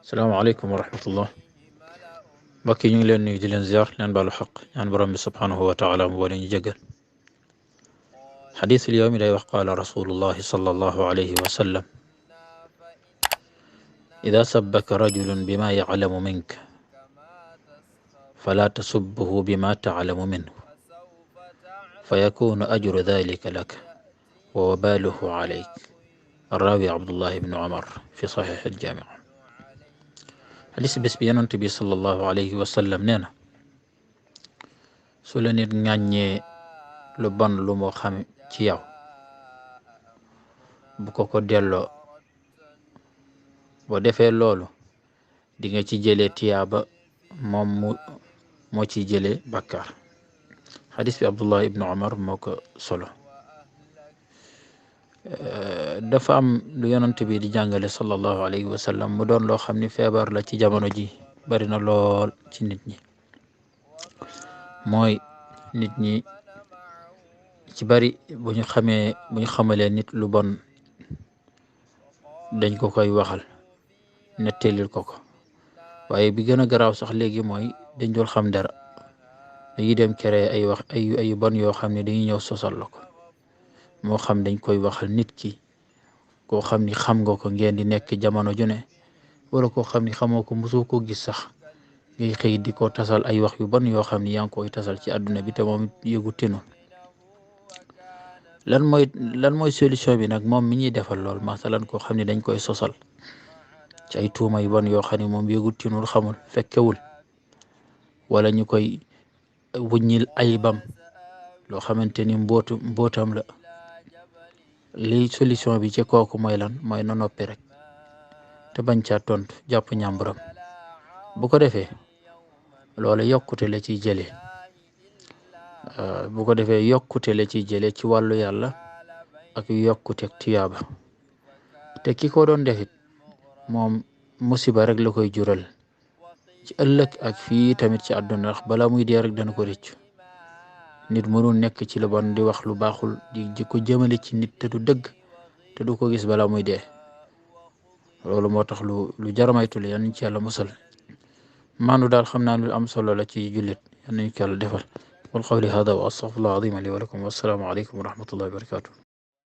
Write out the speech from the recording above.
salaamaaleykum wa rahmatullah mbokk yi ñu ngi leen nuyu di leen ziar leen baalu xaq ñaan borom bi subhanahu wa taala mu boole ñu jéggal xadiisul yawmi day wax qaala rasulullahi sallallahu alayhi wa sallam ida sabbaka rajulun bima yaclamu minka fala tasubbuhu bima taclamu minhu fa yakunu ajru dalika laka wa wabaluhu calayk arrawi abdullah ibnu umar fi saxiix aljaamic xadis bés bi yonent bi sallallahu alayhi wa sallam nee na su la nit ŋàññee lu bon lu mu xam ci yow bu ko delloo boo defee loolu di nga ci jëlee tiyaaba moom moo ci jëlee bakkaar xadis bi abdullah ibnu umar moo ko solo dafa am lu yonent bi di jàngale sallallahu alayhi wa sallam mu doon loo xam ni feebar la ci jamono ji bari na lool ci nit ñi mooy nit ñi ci bari bu ñu xamalee nit lu bon dañ ko koy waxal nettalil ko waaye bi gën a garaaw sax léegi mooy dañ dul xam dara dañuy dem créer ay wax ay bon yoo xam ne dañuy ñëw sosal la ko moo xam dañ koy waxal nit ki koo xam ni xam nga ko ngeen di nekk jamono ju ne wala koo xam ni xamoo ko mosoo ko gis sax ngay xëy di ko tasal ay wax yu bon yoo xam ni yaa ngi koy tasal ci àdduna bi te moom yëgu tinu lan mooy solution bi nag moom mi ñuy defal lool masalan koo xam ne dañ koy sosal ci ay tuuma yu bon yoo xam ne moom yëgu tinul xamul fekkewul wala ñu koy wuññil ayibam loo xamante ni mbootam la li solution bi ci kooku mooy lan mooy na noppi rek te bañ caa tontu jàpp ñàmburam bu ko defee loolu yokkute la ciy jëlee ci wàllu yàlla ak yokkute tiyaaba te ki ko doon defit moom musiba rek la koy jural ci ëllëg ak fii tamit ci àdduna ndax bala muy dee rek dana ko rëccu nit mënul nekk ci lu bon di wax lu baaxul di ko jëmale ci nit te du dëgg te du ko gis bala muy dee loolu moo tax lu jaramaytul yan nañ ci yàlla musal maandu daal xam naa lu am solo la ci jullit yan nañ ci yàlla defal wal qawli hada wa astaghfirullah azim li wa lakum wassalaamu aleykum wa rahmatullahi wa barakatuh